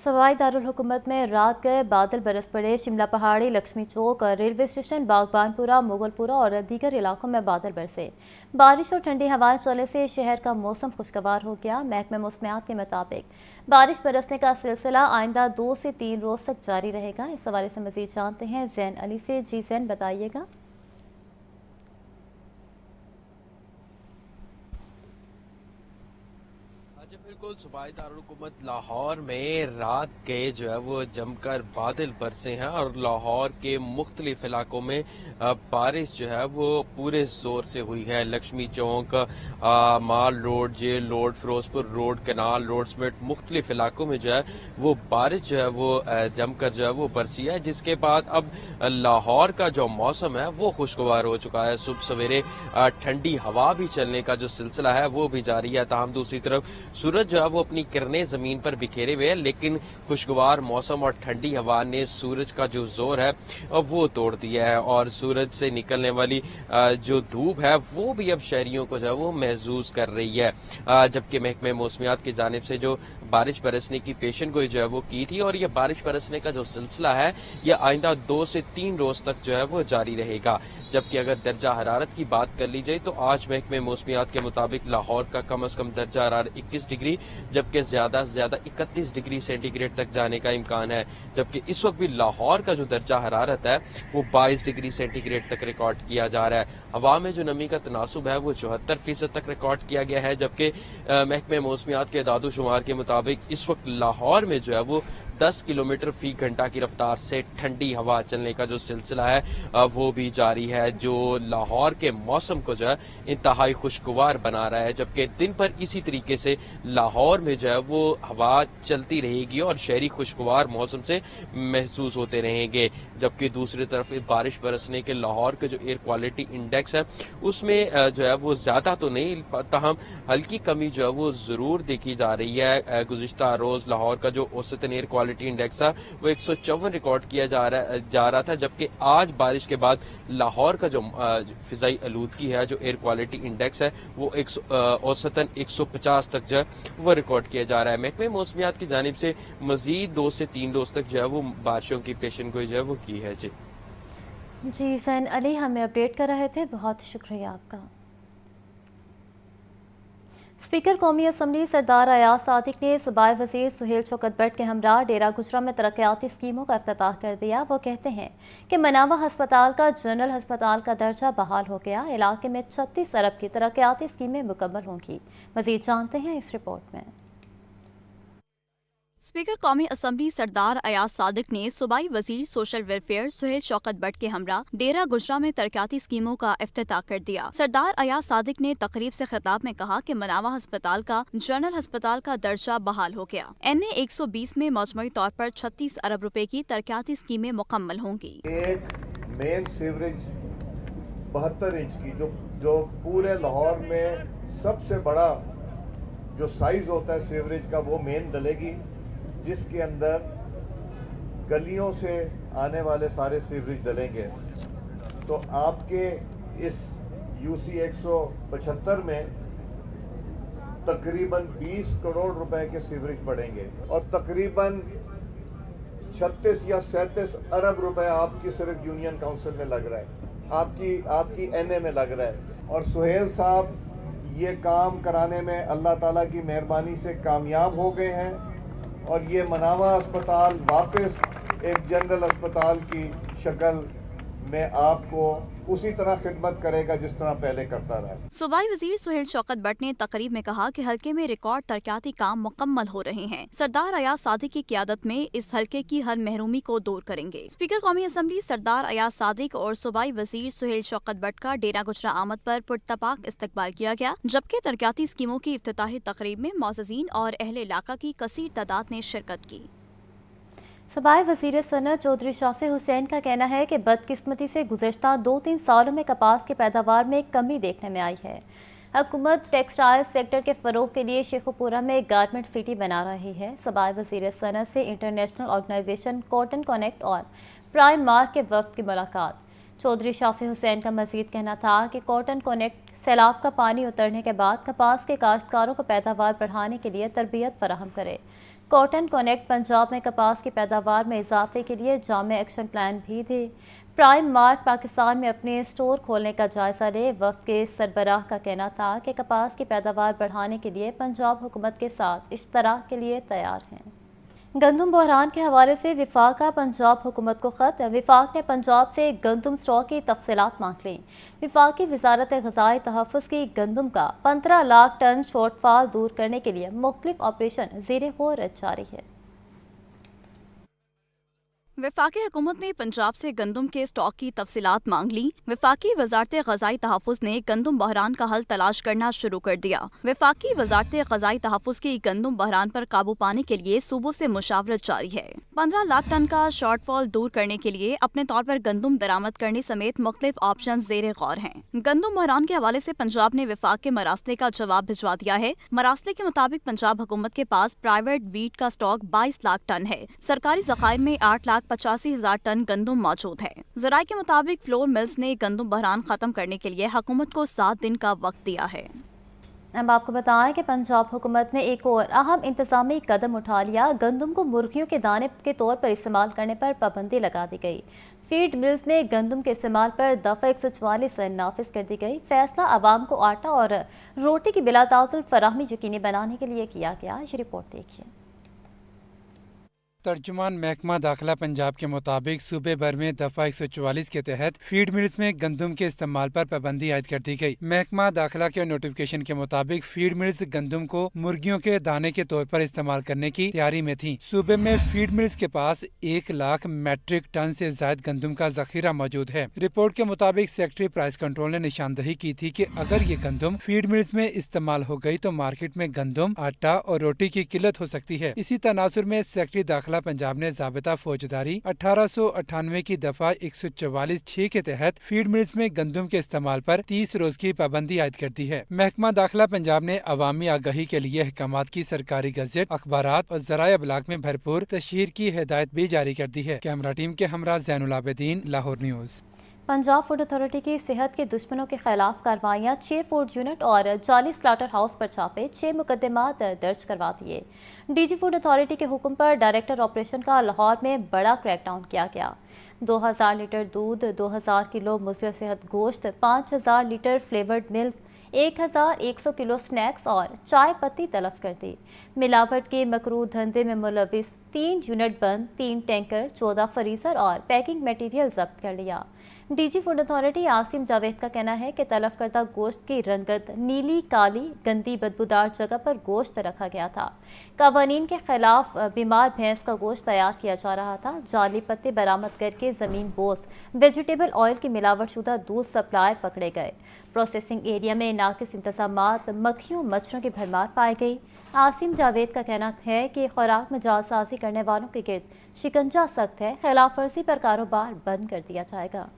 सवाई दारुल हुकूमत में रात गए बादल बरस पड़े। शिमला पहाड़ी, लक्ष्मी चौक, रेलवे स्टेशन, बागबानपुरा, मुगलपुरा और दीगर इलाकों में बादल बरसे। बारिश और ठंडी हवाएं चलने से शहर का मौसम खुशगवार हो गया। महकमे मौसमियात के मुताबिक बारिश बरसने का सिलसिला आइंदा 2 से 3 रोज तक जारी रहेगा। इस हवाले से मजीद जानते हैं जैन अली से। जी जैन, बताइएगा। बिल्कुल, सूबाई दारुल हुकूमत लाहौर में रात के जो है वो जमकर बादल बरसे हैं और लाहौर के मुख्तलिफ इलाकों में बारिश जो है वो पूरे जोर से हुई है। Lakshmi Chowk, mall road, jail road, Ferozepur road, canal road समेत मुख्तलिफ इलाकों में जो है वो बारिश जो है वो जमकर जो है वो बरसी है, जिसके बाद अब लाहौर का जो मौसम है वो खुशगवार हो चुका है। सुबह सवेरे ठंडी हवा भी चलने का जो सिलसिला है वो भी जारी है। ताहम दूसरी तरफ सूरज जो है वो अपनी किरणें जमीन पर बिखेरे हुए हैं, लेकिन खुशगवार मौसम और ठंडी हवा ने सूरज का जो जोर है वो तोड़ दिया है और सूरज से निकलने वाली जो धूप है वो भी अब शहरियों को जो है वो महसूस कर रही है। जबकि महकमे मौसमियात की जानिब से जो बारिश बरसने की पेशन गोई जो है वो की थी और ये बारिश बरसने का जो सिलसिला है ये आइंदा 2 से 3 रोज तक जो है वो जारी रहेगा। जबकि अगर दर्जा हरारत की बात कर ली जाए तो आज महकमे मौसमियात के मुताबिक लाहौर का कम अज कम दर्जा हरारत 21 डिग्री जबकि ज्यादा से ज्यादा 31 डिग्री सेंटीग्रेड तक जाने का इम्कान है। जबकि इस वक्त भी लाहौर का जो दर्जा हरारत है वो 22 डिग्री सेंटीग्रेड तक रिकॉर्ड किया जा रहा है। हवा में जो नमी का तनासुब है वो 74% तक रिकॉर्ड किया गया है। जबकि महकमे मौसमियात के दादोशुमार के मुताबिक इस वक्त लाहौर में जो है वो 10 किलोमीटर फी घंटा की रफ्तार से ठंडी हवा चलने का जो सिलसिला है वो भी जारी है, जो लाहौर के मौसम को जो है इंतहाई खुशगवार बना रहा है। जबकि दिन पर इसी तरीके से लाहौर में जो है वो हवा चलती रहेगी और शहरी खुशगवार मौसम से महसूस होते रहेंगे। जबकि दूसरी तरफ बारिश बरसने के लाहौर के जो एयर क्वालिटी इंडेक्स है उसमें जो है वो ज्यादा तो नहीं, ताहम हल्की कमी जो है वो जरूर देखी जा रही है। गुज़िश्ता रोज लाहौर का जो औसतन एयर क्वालिटी इंडेक्स था वो 154 रिकॉर्ड किया जा रहा था। जबकि आज बारिश के बाद लाहौर का जो फिजाई आलूदगी है, जो एयर क्वालिटी इंडेक्स है वो औसतन 150 तक जो है वो रिकॉर्ड किया जा रहा है। महकमे मौसमियात की जानिब से मजीद 2 से 3 रोज तक जो है वो बारिशों की पेशन गोई जो है वो की है। जी जैन अली, हमें अपडेट कर रहे थे, बहुत शुक्रिया आपका। स्पीकर कौमी असम्बली सरदार अयाज सादिक ने सूबाई वजीर सुहेल शौकत बट के हमरा डेरा गुजरा में तरक्याती स्कीमों का इफ्तिताह कर दिया। वो कहते हैं कि मनावा हस्पताल का जनरल हस्पताल का दर्जा बहाल हो गया। इलाके में 36 अरब की तरक्याती स्कीमें मुकम्मल होंगी। मजीद जानते हैं इस रिपोर्ट में। स्पीकर कौमी असम्बली सरदार अयाज सादिक ने सूबाई वजीर सोशल वेलफेयर सुहेल शौकत बट के हमरा डेरा गुजरा में तरक्याती स्कीमों का इफ्तिताह कर दिया। सरदार अयाज सादिक ने तकरीब से खिताब में कहा कि मनावा हस्पताल का जनरल हस्पताल का दर्जा बहाल हो गया। NA 120 में मजमूई तौर पर 36 अरब रुपए की तरक्याती स्कीमें मुकम्मल होंगी। एक मेन सीवरेज 72 इंच की जो पूरे लाहौर में सबसे बड़ा जो साइज होता है सीवरेज का वो मेन डलेगी, जिसके अंदर गलियों से आने वाले सारे सीवरेज डलेंगे। तो आपके इस UC 175 में तकरीबन 20 करोड़ रुपए के सीवरेज पड़ेंगे और तकरीबन 36 या 37 अरब रुपए आपकी सिर्फ यूनियन काउंसिल में लग रहा है, आपकी NA में लग रहा है। और सुहेल साहब ये काम कराने में अल्लाह ताला की मेहरबानी से कामयाब हो गए हैं और ये मनावा अस्पताल वापस एक जनरल अस्पताल की शक्ल में आपको उसी तरह खिदमत करेगा जिस तरह पहले करता रहा। सूबाई वजीर सुहेल शौकत बट ने तकरीब में कहा कि हल्के में रिकॉर्ड तरक्याती काम मुकम्मल हो रहे हैं। सरदार अयाज सादिक की क़यादत में इस हल्के की हर महरूमी को दूर करेंगे। स्पीकर कौमी असम्बली सरदार अयाज सादिक और सूबाई वजीर सुहेल शौकत बट का डेरा गुजरा आमद पर पुरतपाक इस्तकबाल किया गया। जबकि तरक्याती स्कीमों की इफ्तिताही तकरीब में मौज़ज़ीन और अहले इलाका की कसीर तादाद ने शिरकत की। सूबाई वज़ीर सनत चौधरी शाफी हुसैन का कहना है कि बदकिस्मती से गुज़श्ता 2-3 सालों में कपास की पैदावार में कमी देखने में आई है। हुकूमत टेक्सटाइल सेक्टर के फ़रोग़ के लिए शेखुपुरा में एक गारमेंट सिटी बना रही है। सूबाई वज़ीर सनत से इंटरनेशनल ऑर्गेनाइजेशन कॉटन कनेक्ट और प्राइम मार्क के वफ़द की मुलाकात। चौधरी शाफी हुसैन का मज़ीद कहना था कि कॉटन कनेक्ट सैलाब का पानी उतरने के बाद कपास के काश्तकारों को पैदावार बढ़ाने के लिए तरबियत फराहम करे। कॉटन कनेक्ट पंजाब में कपास की पैदावार में इजाफे के लिए जामे एक्शन प्लान भी दे। प्राइम मार्ट पाकिस्तान में अपने स्टोर खोलने का जायजा ले। वफ्द के सरबराह का कहना था कि कपास की पैदावार बढ़ाने के लिए पंजाब हुकूमत के साथ इश्तराक के लिए तैयार हैं। गंदम बहरान के हवाले से विफाक का पंजाब हुकूमत को खत। विफाक ने पंजाब से गंदम स्टॉक की तफसीलात मांग ली। विफाकी वजारत ग़िज़ाई तहफ़्फ़ुज़ की गंदम का 15 लाख टन शॉर्टफॉल दूर करने के लिए मुख्तलिफ ऑपरेशन ज़ेरे गौर जारी है। वफाकी हुकूमत ने पंजाब से गंदम के स्टॉक की तफसीलात मांग ली। वफाकी वजारत ग़िज़ाई तहफ़्फ़ुज़ ने गंदम बहरान का हल तलाश करना शुरू कर दिया। वफाकी वजारत ग़िज़ाई तहफ़्फ़ुज़ की गंदम बहरान पर काबू पाने के लिए सूबों से मुशावरत जारी है। 15 लाख टन का शॉर्टफॉल दूर करने के लिए अपने तौर पर गंदम दरामद करने समेत मुख्तलिफ ऑप्शन ज़ेरे गौर हैं। गंदम बहरान के हवाले से पंजाब ने वफाक के मरासले का जवाब भिजवा दिया है। मरासले के मुताबिक पंजाब हुकूमत के पास प्राइवेट वीट का स्टॉक 22 लाख टन है। सरकारी ज़खायर में 8,85,000 टन गंदम मौजूद है। ज़राए के मुताबिक फ्लोर मिल्स ने गंदम बहरान खत्म करने के लिए हुकूमत को 7 दिन का वक्त दिया है। अब आपको बताएं कि पंजाब हुकूमत ने एक और अहम इंतजामी कदम उठा लिया। गंदम को मुर्गियों के दाने के तौर पर इस्तेमाल करने पर पाबंदी लगा दी गई। फीड मिल्स में गंदम के इस्तेमाल पर दफ़ा 144 नाफिज कर दी गई। फैसला आवाम को आटा और रोटी की बिला तासुल फराहमी यकीनी बनाने के लिए किया गया। ये रिपोर्ट देखिए। तर्जुमान महकमा दाखिला पंजाब के मुताबिक सूबे भर में दफा 144 के तहत फीड मिल्स में गंदम के इस्तेमाल पर पाबंदी आयद कर दी गई। महकमा दाखिला के नोटिफिकेशन के मुताबिक फीड मिल्स गंदम को मुर्गियों के दाने के तौर पर इस्तेमाल करने की तैयारी में थी। सूबे में फीड मिल्स के पास 1 लाख मैट्रिक टन से ज्यादा गंदम का जखीरा मौजूद है। रिपोर्ट के मुताबिक सेक्रेटरी प्राइस कंट्रोल ने निशानदही की थी कि अगर ये गंदम फीड मिल्स में इस्तेमाल हो गई तो मार्केट में गंदम, आटा और रोटी की किल्लत हो सकती है। इसी तनासुर में सेक्रेटरी दाखिला पंजाब ने ज़ाबिता फौजदारी 1898 की दफा 144(6) के तहत फीड मिल्स में गंदम के इस्तेमाल पर 30 रोज की पाबंदी आयद कर दी है। महकमा दाखिला पंजाब ने अवामी आगाही के लिए अहकामात की सरकारी गज़ेट, अखबारात और ज़राए अबलाग में भरपूर तशहीर की हिदायत भी जारी कर दी है। कैमरा टीम के हमरा Zainul Abidin, Lahore news. Punjab food authority की सेहत के दुश्मनों के खिलाफ कार्रवाइयाँ। 6 फूड यूनिट और 40 स्लाटर हाउस पर छापे, 6 मुकदमात दर्ज करवा दिए। डीजी फूड अथॉरिटी के हुक्म पर डायरेक्टर ऑपरेशन का लाहौर में बड़ा क्रैकडाउन किया गया। 2000 लीटर दूध, 2000 किलो मुज़र सेहत गोश्त, 5000 litre flavoured milk, 1100 kilo snacks और चाय पत्ती तलफ कर दी। मिलावट के मकरूह धंधे में मुलविस 3 यूनिट बंद, 3 टैंकर, 14 फ्रीजर और पैकिंग मटेरियल जब्त कर लिया। DG food authority Asim Javed का कहना है कि तलफ करदा गोश्त की रंगत नीली, काली, गंदी बदबूदार जगह पर गोश्त रखा गया था। कवानीन के खिलाफ बीमार भैंस का गोश्त तैयार किया जा रहा था। जाली पत्ते बरामद करके ज़मीन बोस वेजिटेबल ऑयल की मिलावट शुदा दूध सप्लायर पकड़े गए। प्रोसेसिंग एरिया में नाकिस इंतजामात, मक्खियों मच्छरों की भरमार पाई गई। आसिम जावेद का कहना है कि खुराक में जालसाजी करने वालों के गिर्द शिकंजा सख्त है। खिलाफ वर्जी पर कारोबार बंद कर दिया जाएगा।